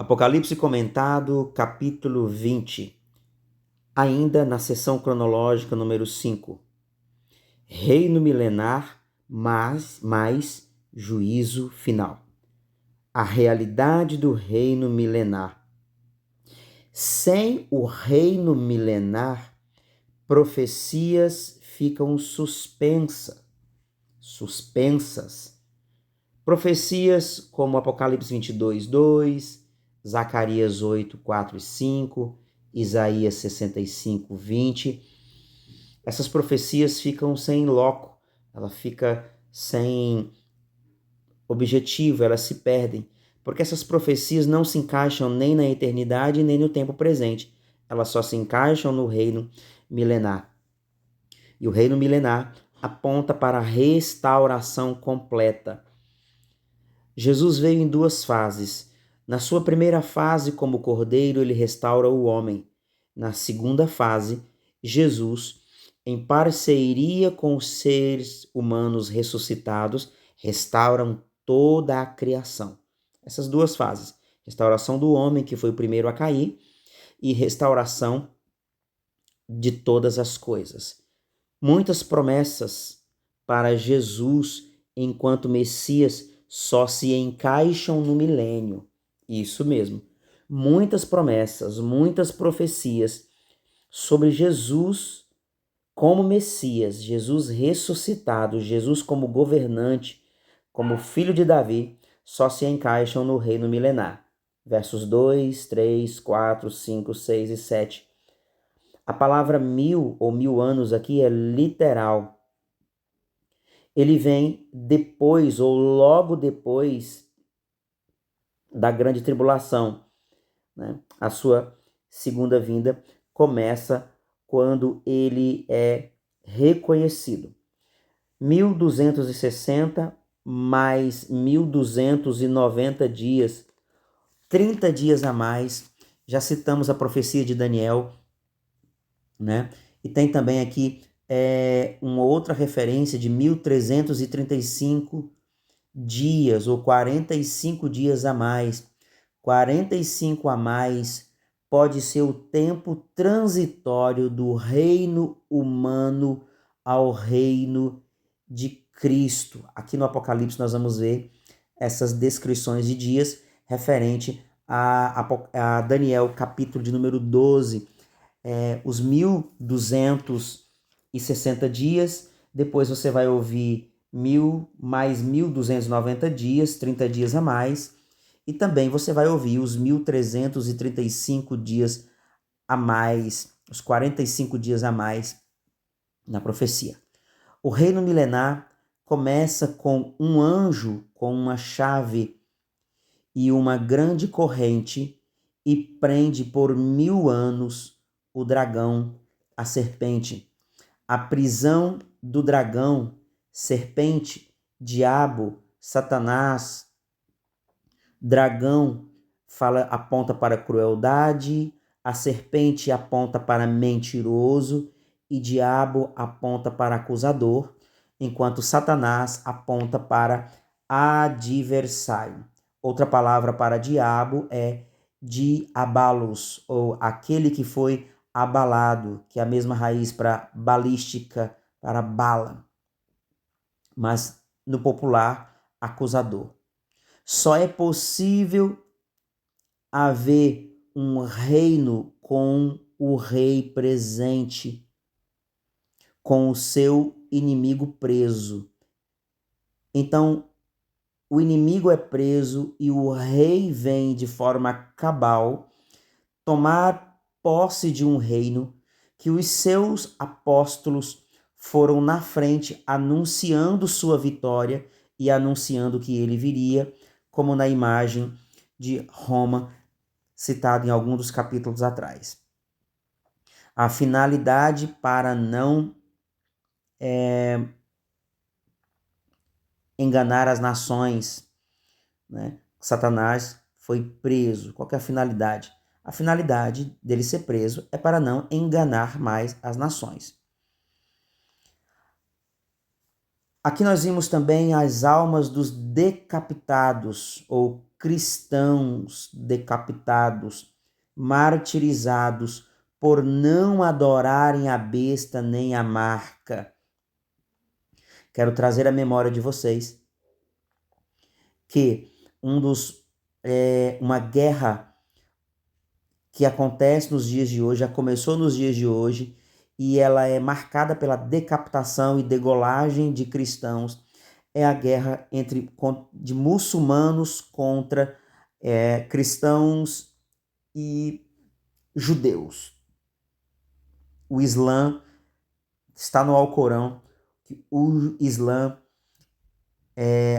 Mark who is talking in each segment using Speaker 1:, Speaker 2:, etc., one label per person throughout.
Speaker 1: Apocalipse comentado, capítulo 20, ainda na seção cronológica número 5. Reino milenar, mais juízo final. A realidade do reino milenar. Sem o reino milenar, profecias ficam suspensas. Profecias como Apocalipse 22, 2, Zacarias 8, 4 e 5, Isaías 65, 20. Essas profecias ficam sem loco, ela fica sem objetivo, elas se perdem, porque essas profecias não se encaixam nem na eternidade nem no tempo presente, elas só se encaixam no reino milenar. E o reino milenar aponta para a restauração completa. Jesus veio em duas fases. Na sua primeira fase, como cordeiro, ele restaura o homem. Na segunda fase, Jesus, em parceria com os seres humanos ressuscitados, restauram toda a criação. Essas duas fases, restauração do homem, que foi o primeiro a cair, e restauração de todas as coisas. Muitas promessas para Jesus enquanto Messias só se encaixam no milênio. Isso mesmo. Muitas promessas, muitas profecias sobre Jesus como Messias, Jesus ressuscitado, Jesus como governante, como filho de Davi, só se encaixam no reino milenar. Versos 2, 3, 4, 5, 6 e 7. A palavra 1000 ou 1000 anos aqui é literal. Ele vem depois ou logo depois da grande tribulação, né? A sua segunda vinda começa quando ele é reconhecido. 1260 mais 1290 dias, 30 dias a mais. Já citamos a profecia de Daniel, né? E tem também aqui uma outra referência de 1335 dias ou 45 dias a mais. 45 a mais pode ser o tempo transitório do reino humano ao reino de Cristo. Aqui no Apocalipse nós vamos ver essas descrições de dias referente a Daniel, capítulo de número 12. Os 1260 dias, depois você vai ouvir 1000 mais 1290 dias, 30 dias a mais, e também você vai ouvir os 1335 dias a mais, os 45 dias a mais na profecia. O reino milenar começa com um anjo com uma chave e uma grande corrente e prende por 1000 anos o dragão, a serpente. A prisão do dragão, serpente, diabo, Satanás. Dragão aponta para crueldade, a serpente aponta para mentiroso e diabo aponta para acusador, enquanto Satanás aponta para adversário. Outra palavra para diabo é diabalos, ou aquele que foi abalado, que é a mesma raiz para balística, para bala, mas no popular, acusador. Só é possível haver um reino com o rei presente, com o seu inimigo preso. Então, o inimigo é preso e o rei vem de forma cabal tomar posse de um reino que os seus apóstolos foram na frente anunciando sua vitória e anunciando que ele viria, como na imagem de Roma, citado em algum dos capítulos atrás. A finalidade para não enganar as nações, né? Satanás foi preso. Qual que é a finalidade? A finalidade dele ser preso é para não enganar mais as nações. Aqui nós vimos também as almas dos decapitados ou cristãos decapitados, martirizados por não adorarem a besta nem a marca. Quero trazer à memória de vocês que uma guerra que acontece nos dias de hoje, já começou nos dias de hoje, e ela é marcada pela decapitação e degolagem de cristãos, é a guerra de muçulmanos contra cristãos e judeus. O Islã está no Alcorão, que o Islã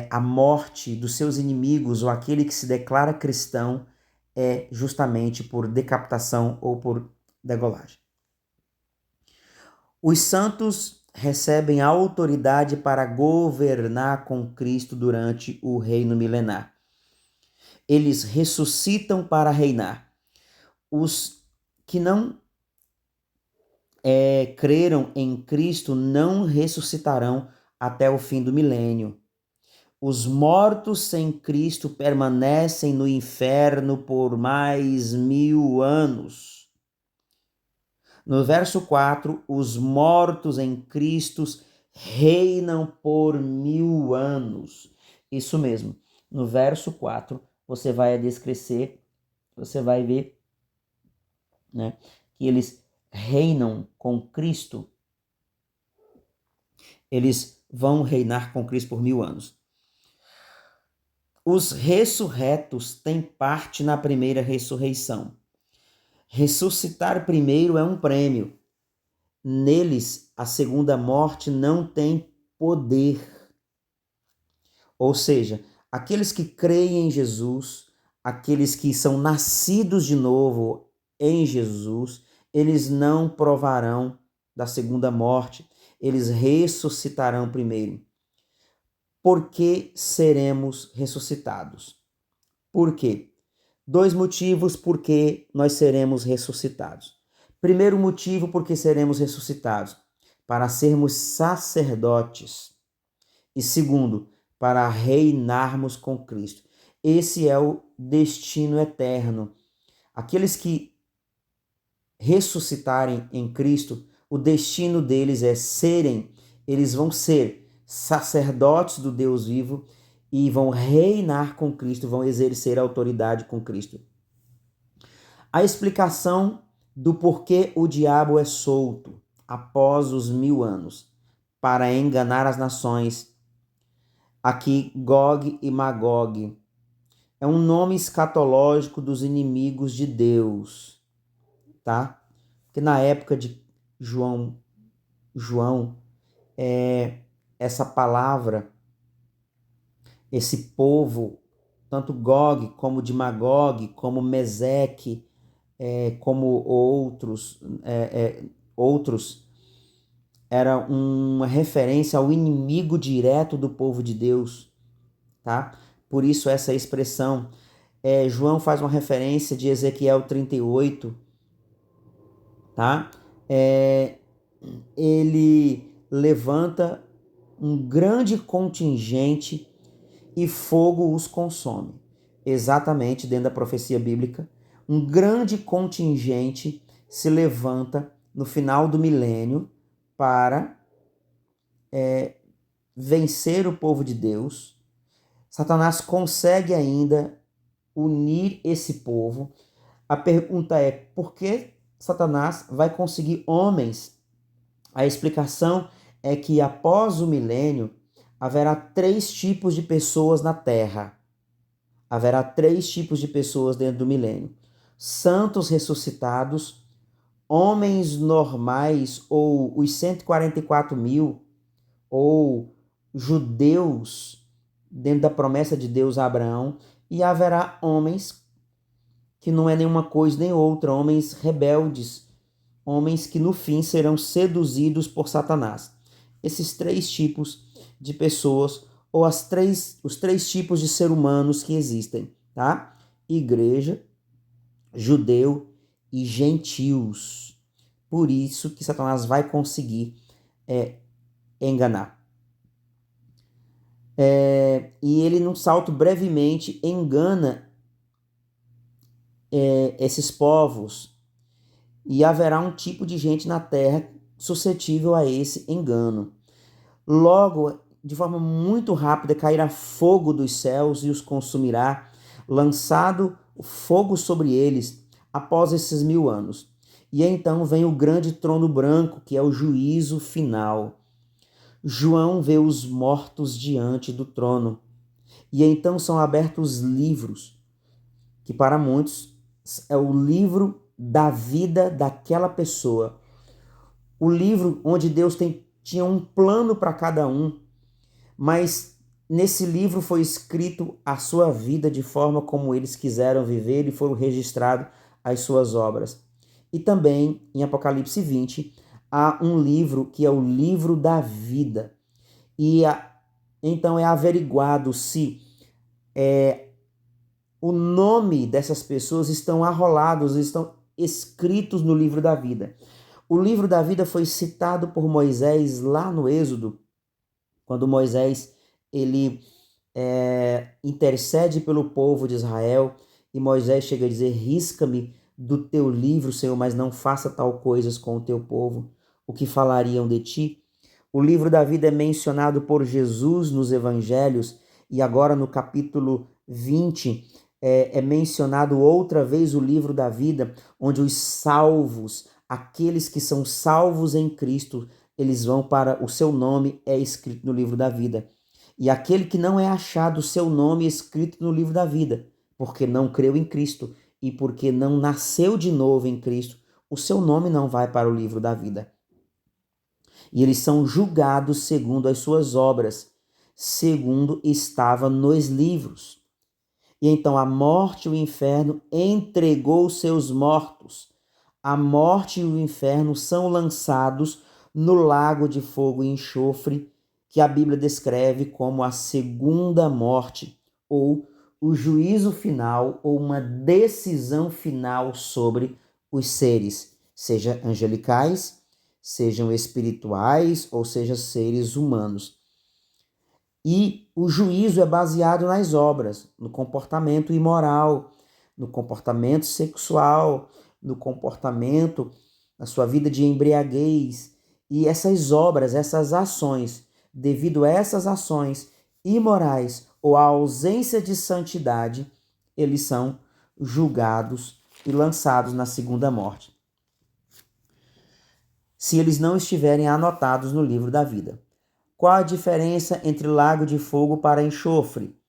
Speaker 1: a morte dos seus inimigos ou aquele que se declara cristão é justamente por decapitação ou por degolagem. Os santos recebem a autoridade para governar com Cristo durante o reino milenar. Eles ressuscitam para reinar. Os que não creram em Cristo não ressuscitarão até o fim do milênio. Os mortos sem Cristo permanecem no inferno por mais 1000 anos. No verso 4, os mortos em Cristo reinam por 1000 anos. Isso mesmo. No verso 4, você vai descrever, você vai ver, né, que eles reinam com Cristo. Eles vão reinar com Cristo por 1000 anos. Os ressurretos têm parte na primeira ressurreição. Ressuscitar primeiro é um prêmio. Neles, a segunda morte não tem poder. Ou seja, aqueles que creem em Jesus, aqueles que são nascidos de novo em Jesus, eles não provarão da segunda morte, eles ressuscitarão primeiro. Por que seremos ressuscitados? Por quê? 2 motivos por que nós seremos ressuscitados. Primeiro motivo por que seremos ressuscitados, para sermos sacerdotes. E segundo, para reinarmos com Cristo. Esse é o destino eterno. Aqueles que ressuscitarem em Cristo, o destino deles eles vão ser sacerdotes do Deus vivo e vão reinar com Cristo, vão exercer autoridade com Cristo. A explicação do porquê o diabo é solto após os 1000 anos para enganar as nações. Aqui, Gog e Magog é um nome escatológico dos inimigos de Deus, tá? Porque na época de João, essa palavra, esse povo, tanto Gog como de Magog, como Meseque, como outros, era uma referência ao inimigo direto do povo de Deus, tá? Por isso essa expressão. João faz uma referência de Ezequiel 38, tá? Ele levanta um grande contingente e fogo os consome. Exatamente dentro da profecia bíblica, um grande contingente se levanta no final do milênio para vencer o povo de Deus. Satanás consegue ainda unir esse povo. A pergunta é, por que Satanás vai conseguir homens? A explicação é que após o milênio, haverá 3 tipos de pessoas na Terra. Haverá 3 tipos de pessoas dentro do milênio. Santos ressuscitados, homens normais, ou os 144 mil, ou judeus, dentro da promessa de Deus a Abraão, e haverá homens que não é nenhuma coisa nem outra, homens rebeldes, homens que no fim serão seduzidos por Satanás. Esses 3 tipos de pessoas, ou os 3 tipos de ser humanos que existem, tá? Igreja, judeu e gentios. Por isso que Satanás vai conseguir enganar. E ele, num salto brevemente, engana esses povos. E haverá um tipo de gente na terra suscetível a esse engano. Logo, de forma muito rápida, cairá fogo dos céus e os consumirá, lançado fogo sobre eles após esses 1000 anos. E então vem o grande trono branco, que é o juízo final. João vê os mortos diante do trono. E então são abertos livros, que para muitos é o livro da vida daquela pessoa. O livro onde Deus tinha um plano para cada um, mas nesse livro foi escrito a sua vida de forma como eles quiseram viver e foram registradas as suas obras. E também em Apocalipse 20 há um livro que é o livro da vida. Então é averiguado se o nome dessas pessoas estão arrolados, estão escritos no livro da vida. O livro da vida foi citado por Moisés lá no Êxodo, quando Moisés ele intercede pelo povo de Israel e Moisés chega a dizer: risca-me do teu livro, Senhor, mas não faça tal coisas com o teu povo, o que falariam de ti. O livro da vida é mencionado por Jesus nos evangelhos e agora no capítulo 20 é mencionado outra vez o livro da vida, onde os salvos, aqueles que são salvos em Cristo, eles vão para o seu nome é escrito no livro da vida. E aquele que não é achado o seu nome escrito no livro da vida, porque não creu em Cristo e porque não nasceu de novo em Cristo, o seu nome não vai para o livro da vida. E eles são julgados segundo as suas obras, segundo estava nos livros. E então a morte e o inferno entregou seus mortos. A morte e o inferno são lançados no lago de fogo e enxofre, que a Bíblia descreve como a segunda morte, ou o juízo final, ou uma decisão final sobre os seres, seja angelicais, sejam espirituais, ou seja, seres humanos. E o juízo é baseado nas obras, no comportamento imoral, no comportamento sexual, no comportamento, na sua vida de embriaguez. E essas obras, essas ações, devido a essas ações imorais ou à ausência de santidade, eles são julgados e lançados na segunda morte, se eles não estiverem anotados no livro da vida. Qual a diferença entre lago de fogo para enxofre?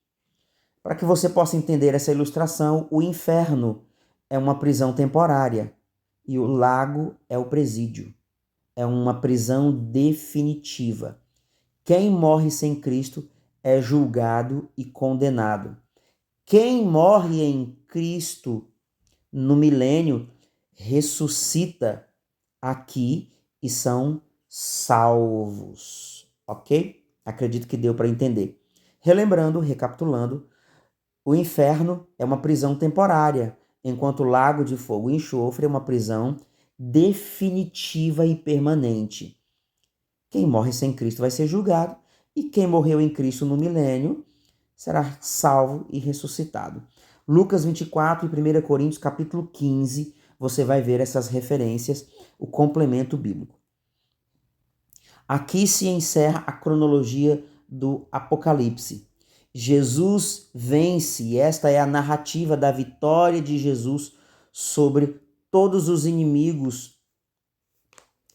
Speaker 1: Para que você possa entender essa ilustração, o inferno é uma prisão temporária e o lago é o presídio. É uma prisão definitiva. Quem morre sem Cristo é julgado e condenado. Quem morre em Cristo no milênio ressuscita aqui e são salvos. Ok? Acredito que deu para entender. Relembrando, recapitulando, o inferno é uma prisão temporária, enquanto o lago de fogo e enxofre é uma prisão definitiva e permanente. Quem morre sem Cristo vai ser julgado e quem morreu em Cristo no milênio será salvo e ressuscitado. Lucas 24 e 1 Coríntios capítulo 15, você vai ver essas referências, o complemento bíblico. Aqui se encerra a cronologia do Apocalipse. Jesus vence, e esta é a narrativa da vitória de Jesus sobre todos os inimigos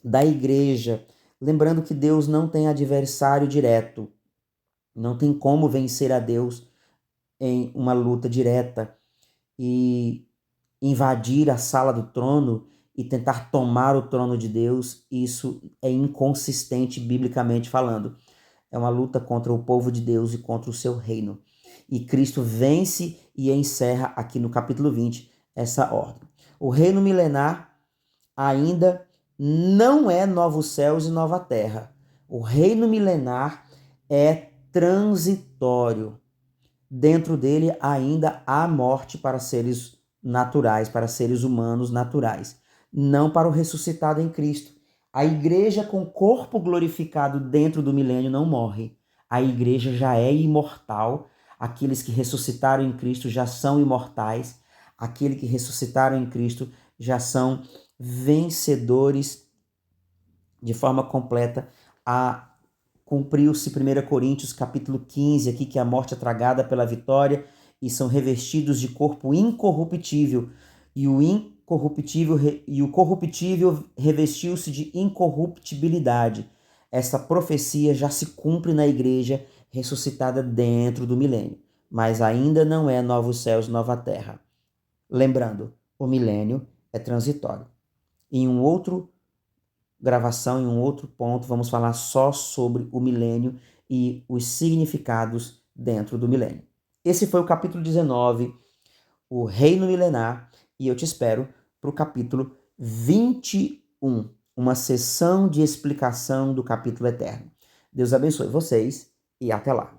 Speaker 1: da igreja. Lembrando que Deus não tem adversário direto, não tem como vencer a Deus em uma luta direta e invadir a sala do trono e tentar tomar o trono de Deus. Isso é inconsistente biblicamente falando. É uma luta contra o povo de Deus e contra o seu reino. E Cristo vence e encerra aqui no capítulo 20 essa ordem. O reino milenar ainda não é novos céus e nova terra. O reino milenar é transitório. Dentro dele ainda há morte para seres naturais, para seres humanos naturais, não para o ressuscitado em Cristo. A igreja com corpo glorificado dentro do milênio não morre. a igreja já é imortal, aqueles que ressuscitaram em Cristo já são imortais, aqueles que ressuscitaram em Cristo já são vencedores de forma completa. Cumpriu-se 1 Coríntios capítulo 15 aqui, que a morte é tragada pela vitória e são revestidos de corpo incorruptível, e o corruptível revestiu-se de incorruptibilidade. Essa profecia já se cumpre na igreja ressuscitada dentro do milênio, mas ainda não é novos céus, nova terra. Lembrando, o milênio é transitório. Em um outro gravação, em um outro ponto, vamos falar só sobre o milênio e os significados dentro do milênio. Esse foi o capítulo 19, o reino milenar, e eu te espero para o capítulo 21, uma sessão de explicação do capítulo eterno. Deus abençoe vocês e até lá.